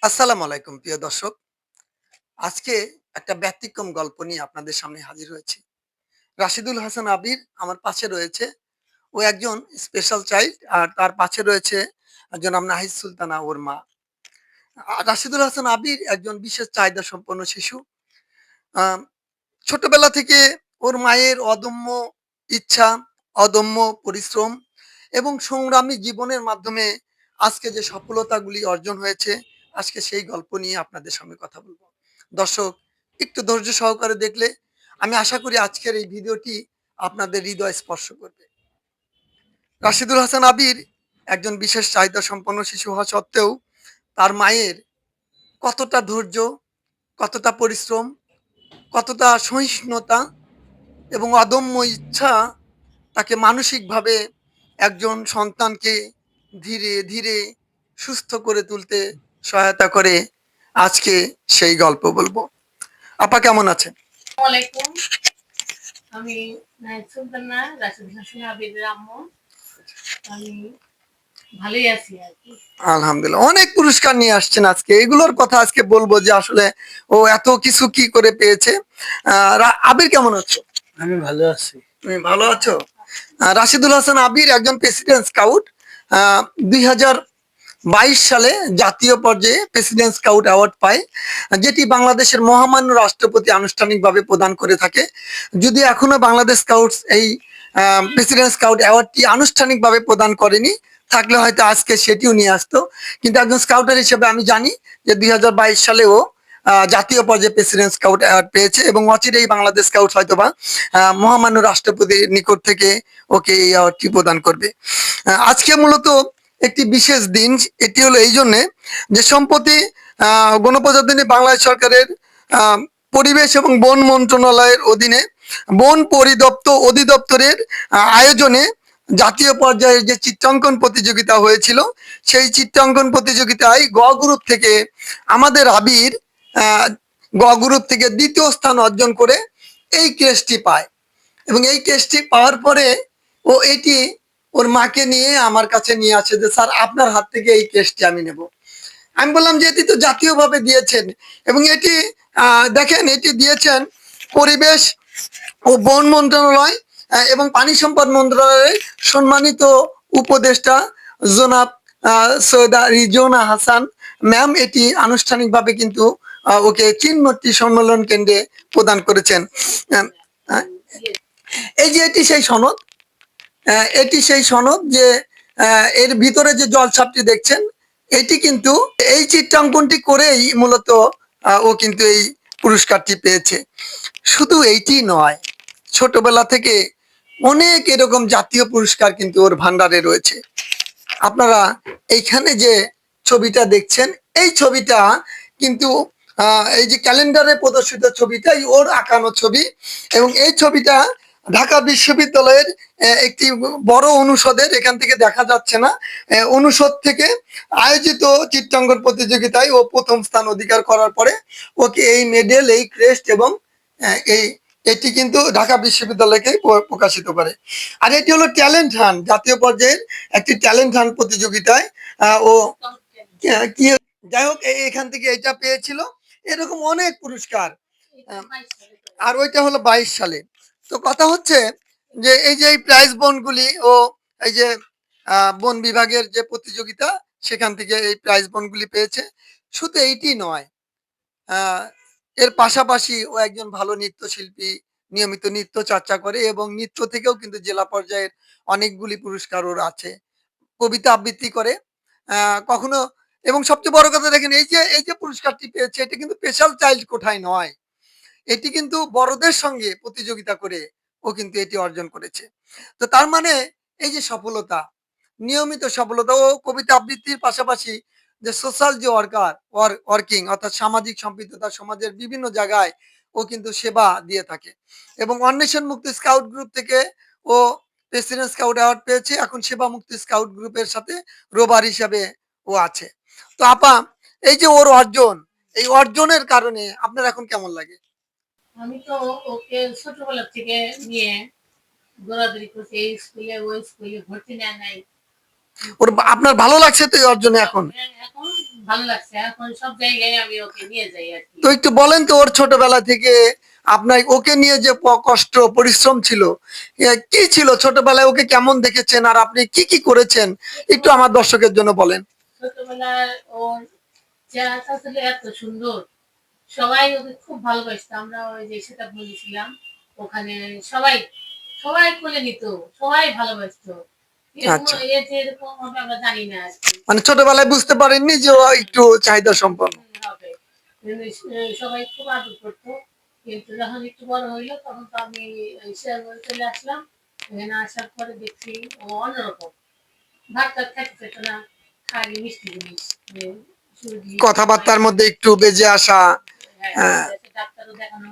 আসসালামু আলাইকুম প্রিয় দর্শক। আজকে একটা ব্যতিক্রম গল্প নিয়ে আপনাদের সামনে হাজির হয়েছি। রাশিদুল হাসান আবির আমার পাশে রয়েছে। ও একজন স্পেশাল চাইল্ড আর তার পাশে রয়েছে জনাব নাহিদ সুলতানা ওর মা। রাশিদুল হাসান আবির একজন বিশেষ চাহিদা সম্পন্ন শিশু। আম ছোটবেলা থেকে ওর মায়ের অদম্য ইচ্ছা, অদম্য পরিশ্রম এবং সংগ্রামী জীবনের মাধ্যমে আজকে যে সফলতাগুলি অর্জন হয়েছে, আজকে সেই গল্প নিয়ে আপনাদের সামনে কথা বলব। দর্শক, একটু ধৈর্য সহকারে দেখলে আমি আশা করি আজকের এই ভিডিওটি আপনাদের হৃদয় স্পর্শ করবে। রাশিদুল হাসান আবির একজন বিশেষ চাহিদা সম্পন্ন শিশু হওয়া সত্ত্বেও তার মায়ের কতটা ধৈর্য, কতটা পরিশ্রম, কতটা সহিষ্ণুতা এবং অদম্য ইচ্ছা তাকে মানসিকভাবে একজন সন্তানকে ধীরে ধীরে সুস্থ করে তুলতে সহায়তা করে। আজকে সেই গল্প বলবো। আপা কেমন আছেন? ওয়ালাইকুম। আমি নাহিদ সুলতানা, রাশিদ হাসান আবিদের আম্মু। আমি ভালোই আছি আরকি। আলহামদুলিল্লাহ, অনেক পুরস্কার নিয়ে আসছেন আজকে, এগুলোর কথা আজকে বলবো যে আসলে ও এত কিছু কি করে পেয়েছে। আবির কেমন আছো? আমি ভালো আছি। তুমি ভালো আছো? রাশিদুল হাসান আবির একজন প্রেসিডেন্ট স্কাউট। 2022 সালে জাতীয় পর্যায়ে প্রেসিডেন্ট স্কাউট অ্যাওয়ার্ড পায়, যেটি বাংলাদেশের মহামান্য রাষ্ট্রপতি আনুষ্ঠানিকভাবে প্রদান করে থাকে। যদি এখনো বাংলাদেশ স্কাউটস এই প্রেসিডেন্ট স্কাউট অ্যাওয়ার্ডটি আনুষ্ঠানিকভাবে প্রদান করেনি, থাকলে হয়তো আজকে সেটিও নিয়ে আসতো। কিন্তু একজন স্কাউটার হিসেবে আমি জানি যে 2022 সালেও জাতীয় পর্যায়ে প্রেসিডেন্ট স্কাউট অ্যাওয়ার্ড পেয়েছে এবং অচিরেই বাংলাদেশ স্কাউট হয়তোবা মহামান্য রাষ্ট্রপতির নিকট থেকে ওকে এই অ্যাওয়ার্ডটি প্রদান করবে। আজকে মূলত একটি বিশেষ দিন। এটি হলো এই জন্যে যে সম্প্রতি গণপ্রজাতন্ত্রী বাংলাদেশ সরকারের আহ, পরিবেশ এবং বন মন্ত্রণালয়ের অধীনে বন অধিদপ্তরের আয়োজনে জাতীয় পর্যায়ে যে চিত্রাঙ্কন প্রতিযোগিতা হয়েছিল, সেই চিত্রাঙ্কন প্রতিযোগিতায় গ গ্রুপ থেকে আমাদের আবির আহ, গ গ্রুপ থেকে দ্বিতীয় স্থান অর্জন করে এই ক্রেস্টটি পায়। এবং এই কেসটি পাওয়ার পরে ও এটি ওর মাকে নিয়ে আমার কাছে নিয়ে আসে যে স্যার আপনার হাত থেকে এই কেসটি আমি নেব। আমি বললাম যে এটি তো জাতীয়ভাবে দিয়েছেন এবং এটি দেখেন এটি দিয়েছেন পরিবেশ ও বন মন্ত্রণালয় এবং পানি সম্পদ মন্ত্রণালয়ের সম্মানিত উপদেষ্টা জনাব সৈয়দা রিজওয়ানা হাসান ম্যাম। এটি আনুষ্ঠানিকভাবে কিন্তু ওকে চিনমূর্তি সম্মেলন কেন্দ্রে প্রদান করেছেন। আহ, এই যে এটি সেই সনদ, এটি সেই সনদ যে এর ভিতরে যে জলছাপটি দেখছেন, এটি কিন্তু এই চিত্রাঙ্কনটি করেই মূলত ও কিন্তু এই পুরস্কারটি পেয়েছে। শুধু এইটি নয়, ছোটবেলা থেকে অনেক এরকম জাতীয় পুরস্কার কিন্তু ওর ভান্ডারে রয়েছে। আপনারা এইখানে যে ছবিটা দেখছেন, এই ছবিটা কিন্তু এই যে ক্যালেন্ডারে প্রদর্শিত ছবিটাই ওর আঁকানো ছবি এবং এই ছবিটা ঢাকা বিশ্ববিদ্যালয়ের একটি বড় অনুষদের, এখান থেকে দেখা যাচ্ছে না, অনুষদ থেকে আয়োজিত চিত্রাঙ্কন প্রতিযোগিতায় ও প্রথম স্থান অধিকার করার পরে ওকে এই মেডেল, এই ক্রেস্ট এবং এই এটি কিন্তু ঢাকা বিশ্ববিদ্যালয়কে প্রকাশিত করে। আর এটি হলো ট্যালেন্ট হান্ট, জাতীয় পর্যায়ের একটি ট্যালেন্ট হান্ট প্রতিযোগিতায় ও কি যাই হোক এখান থেকে এটা পেয়েছিল। এরকম অনেক পুরস্কার। আর ওইটা হলো 22 সালে। তো কথা হচ্ছে যে এই যে এই প্রাইজ বনগুলি ও এই যে বন বিভাগের যে প্রতিযোগিতা, সেখান থেকে এই প্রাইজ বনগুলি পেয়েছে। শুধু এইটি নয়, আহ, এর পাশাপাশি ও একজন ভালো নৃত্যশিল্পী, নিয়মিত নৃত্য চর্চা করে এবং নৃত্য থেকেও কিন্তু জেলা পর্যায়ের অনেকগুলি পুরস্কার ওর আছে। কবিতা আবৃত্তি করে কখনো। এবং সবচেয়ে বড় কথা দেখেন, এই যে পুরস্কারটি পেয়েছে, এটা কিন্তু স্পেশাল চাইল্ড কোঠায় নয়, এটি কিন্তু বড়দের সঙ্গে প্রতিযোগিতা করে ও কিন্তু এটি অর্জন করেছে। তো তার মানে এই যে সফলতা, নিয়মিত সফলতা, ও কবিতা আবৃত্তির পাশাপাশি যে সোশ্যাল যে ওয়ার্কিং অর্থাৎ সামাজিক সম্পৃক্ততা, সমাজের বিভিন্ন জায়গায় ও কিন্তু সেবা দিয়ে থাকে। এবং অন্বেষণ মুক্তি স্কাউট গ্রুপ থেকে ও প্রেসিডেন্ট স্কাউট অ্যাওয়ার্ড পেয়েছে। এখন সেবা মুক্তি স্কাউট গ্রুপের সাথে রোবার হিসাবে ও আছে। তো আপা, এই যে ওর অর্জন, এই অর্জনের কারণে আপনার এখন কেমন লাগে? আমি তো ওকে ছোটবেলা থেকে নিয়ে দৌড়াদৌড়ি করছি, এই স্কুলে ওই স্কুলে ভর্তি নেয় নাই। ওর আপনার ভালো লাগছে তো এই অর্জনে এখন? এখন ভালো লাগছে। এখন সব জায়গায় আমি ওকে নিয়ে যাই আর কি। তো একটু বলেন তো ওর ছোটবেলা থেকে আপনার ওকে নিয়ে যে কষ্ট পরিশ্রম ছিল, কি ছিল ছোটবেলায়, ওকে কেমন দেখেছেন আর আপনি কি কি করেছেন একটু আমার দর্শকের জন্য বলেন। ছোটবেলায় ওর চেহারাটা ছিল এত সুন্দর, সবাই ওকে খুব ভালোবাসতো। আমরা ওই যে সেটা বলেছিলাম ওখানে, সবাই সবাই কোলে নিত, সবাই ভালোবাসতো। এরকম আচ্ছা, এ যে এরকম হবে আমরা জানি না আর কি। মানে ছোটবেলায় বুঝতে পারেননি যে ও একটু চাহিদা সম্পন্ন। হবে সবাই খুব আদর করতো। কিন্তু যখন একটু বড় হইলো তখন তো আমি শেয়ারবারে চলে আসলাম। এখানে আসার পরে দেখছি ও অন্যরকম, ভাত টাত খাইতে চাইতো না, খালি মিষ্টি জিনিস, যে সুজি কথাবার্তার মধ্যে একটু বেজে আসা, হ্যাঁ, আহ, ডাক্তারও দেখানো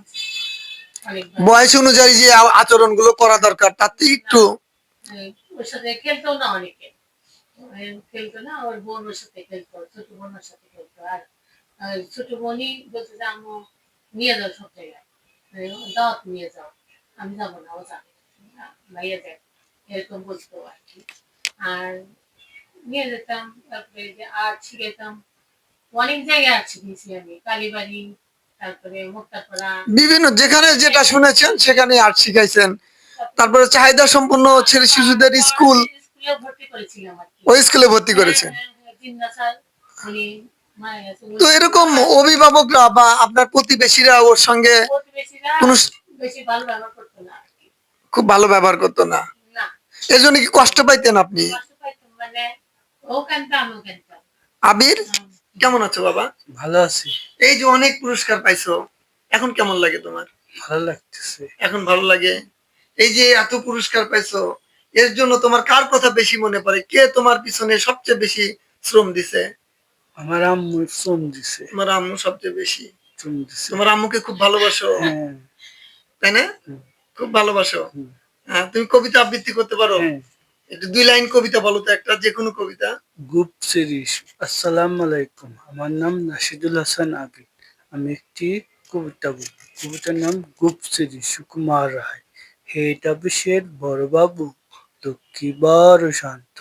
অনেকবার। বয়স অনুযায়ী যে আচরণ গুলো করা দরকার তাতে না, একটু। ওর সাথে খেলতো না অনেকে, খেলতো না। ওর বোন ওর সাথে খেলতো, ছোট বোন ওর সাথে খেলতো। আর ছোট বোনই বলতো যে আম্মু নিয়ে যাও সব জায়গায়, দাওয়াত নিয়ে যাও। আমি যাবো না, ও যাবে না, ভাইয়া যাবে, এরকম বলতো আর কি। আর নিয়ে যেতাম, তারপরে যে আর্ট শিখাইতাম। অনেক জায়গায় আর্ট শিখেছি আমি, কালীবাড়ি, তারপরে মুক্তাপাড়া। বিভিন্ন যেখানে যেটা শুনেছেন সেখানে আর্ট শিখাইছেন। তারপরে চাহিদা সম্পন্ন ছেলে শিশুদের স্কুল, স্কুলে ভর্তি করেছিলাম আর কি। ওই স্কুলে ভর্তি হ্যাঁ, করেছেন। হ্যাঁ, হ্যাঁ, জিন্নাসার উনি মারা গেছে, ওই তো স্কুলে এরকম অভিভাবকরা বা আপনার প্রতিবেশীরা ওর সঙ্গে প্রতিবেশীরা কোনো বেশি ভালো ব্যবহার করতো না আর কি। খুব ভালো ব্যবহার করতো না, না, এজন্য কি কষ্ট পাইতেন আপনি? কষ্ট পাইতাম মানে ও কানতো আমিও কানতাম। আবির, কেমন আছো বাবা? ভালো আছি। এই যে অনেক পুরস্কার পাইছো, এখন কেমন লাগে তোমার? ভালো লাগতেছে। এখন ভালো লাগে। এই যে এত পুরস্কার পাইছো, এর জন্য তোমার কার কথা বেশি মনে পড়ে? কে তোমার পিছনে সবচেয়ে বেশি শ্রম দিছে? আমার আম্মু শ্রম দিছে। তোমার আম্মু সবচেয়ে বেশি শ্রম দিছে। তোমার আম্মুকে খুব ভালোবাসো, হ্যাঁ। তাই না? হুম, খুব ভালোবাসো। হুম, তুমি কবিতা আবৃত্তি করতে পারো? হ্যাঁ। একটু 2 লাইন কবিতা বলো তো, একটা যে কোনো কবিতা। Group series. আসসালামু আলাইকুম। আমার নাম নাশিদুল হাসান আবিদ। আমি একটি কবিতা বলবো। কবিতার নাম group series, Sukumar Ray. Head অফিসের বড়বাবু, লক্ষ্মী বড় শান্ত,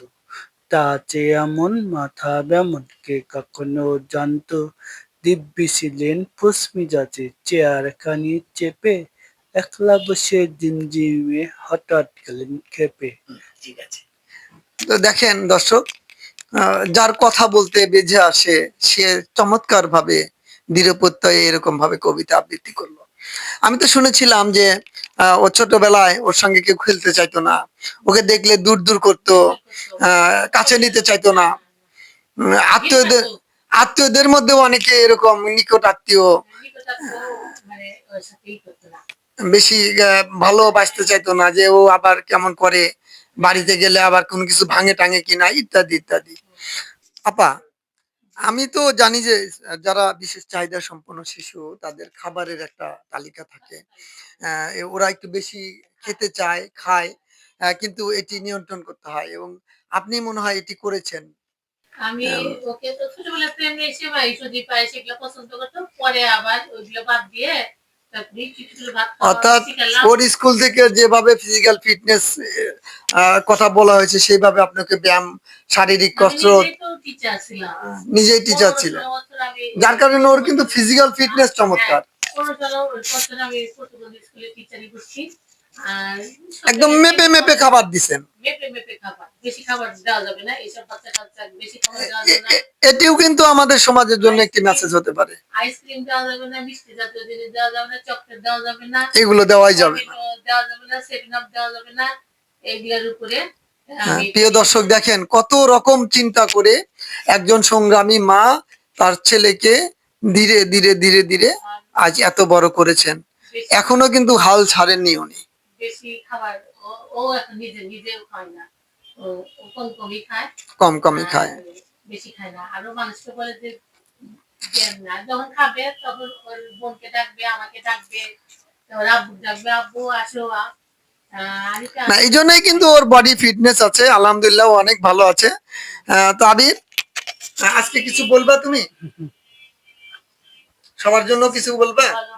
তা চেয়ে এমন মাথা বেমন কে কখনো জানতো। দিব্যি ছিলেন ফসমিজাজে, চেয়ার খানি চেপে একলা বসে জিমজিমে হঠাৎ গেলেন খেপে। ঠিক আছে। তো দেখেন দর্শক, যার কথা বলতে বেজে আসে সে চমৎকার ভাবে দৃঢ় প্রত্যয়ে এরকম ভাবে কবিতা আবৃত্তি করলো। আমি তো শুনেছিলাম যে ও ছোটবেলায় ওর সঙ্গে কেউ খেলতে চাইতো না, ওকে দেখলে দূর দূর করতো, কাছে নিতে চাইতো না। আত্মীয়দের আত্মীয়দের মধ্যেও অনেকে এরকম নিকট আত্মীয় মানে ওর সাথেই করতো না। বেশি ভালোবাসতে চাইতো না, যে ও আবার কেমন করে, বাড়িতে গেলে আবার কোনো কিছু ভাঙে টাঙে কিনা, ইত্যাদি ইত্যাদি। আপা, আমি তো জানি যে যারা বিশেষ চাহিদা সম্পন্ন শিশু তাদের খাবারের একটা তালিকা থাকে। ওরা একটু বেশি খেতে চায়, খায়, কিন্তু এটি নিয়ন্ত্রণ করতে হয় এবং আপনি মনে হয় এটি করেছেন। আমি আম, ওকে তো ছোটবেলাতে এমনি সেমাই সুজি পায়েস এগুলো পছন্দ করতো। পরে আবার ওইগুলো বাদ দিয়ে তারপরে একটু একটু করে ভাত খাওয়া অর্থাৎ শিখালাম। ওর স্কুল থেকে যেভাবে ফিজিক্যাল ফিটনেস কথা বলা হয়েছে সেইভাবে আপনাকে ব্যায়াম, শারীরিক আমি কসরত, নিজেই তো টিচার ছিলাম। নিজেই টিচার 15 ছিলেন, 16 বছর আমি যার কারণে ওর কিন্তু ফিজিক্যাল ফিটনেস হ্যাঁ, চমৎকার। 15 16 বছর আমি প্রতিবন্ধী স্কুলে টিচারই করছি। আর সব একদম জায়গায় মেপে টিভি মেপে করে খাবার দিছেন। মেপে মেপে খাবার। বেশি খাবার দেওয়া যাবে না। এইসব বাচ্চা-কাচ্চা বেশি খাবার এ- দেওয়া যাবে না। এটিও কিন্তু আমাদের সমাজের জন্য একটি আইসক্রিম মেসেজ হতে পারে। আইসক্রিম দেওয়া যাবে না, মিষ্টি জাতীয় জিনিস দেওয়া যাবে না, চকলেট দেওয়া যাবে না, এগুলো দেওয়াই যাবে না। টমেটো দেওয়া যাবে না, সেভেন আপ দেওয়া যাবে না। এইগুলোর উপরে আমি প্রিয় দর্শক দেখেন কত রকম চিন্তা করে একজন সংগ্রামী মা তার ছেলেকে ধীরে ধীরে ধীরে ধীরে আজ এত বড় করেছেন। বেশি এখনো কিন্তু হাল ছাড়েননি উনি। বেশি খাবার ও এখন নিজেও খায় না। ও ও কম কমই খায়। কম কমই আর খায়। বেশি খায় না। আরো মানুষকে বলে যে দেন না। যখন খাবে তখন ওর বোনকে ডাকবে, আমাকে ডাকবে, ওর আব্বু ডাকবে, আব্বু আসো আরিফা না, আসো। এই জন্যই কিন্তু ওর বডি ফিটনেস আছে, আলহামদুলিল্লাহ ও অনেক ভালো আছে। তো আবির, আজকে কিছু বলবা তুমি? সবার জন্য কিছু বলবা? বলো।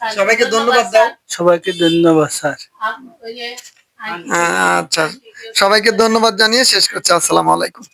স্যার, সবাইকে ধন্যবাদ ধন্যবাদ দাও। স্যার। সবাইকে ধন্যবাদ স্যার। ওই যে আচ্ছা, সবাইকে ধন্যবাদ জানিয়ে শেষ করছি। আসসালামু আলাইকুম।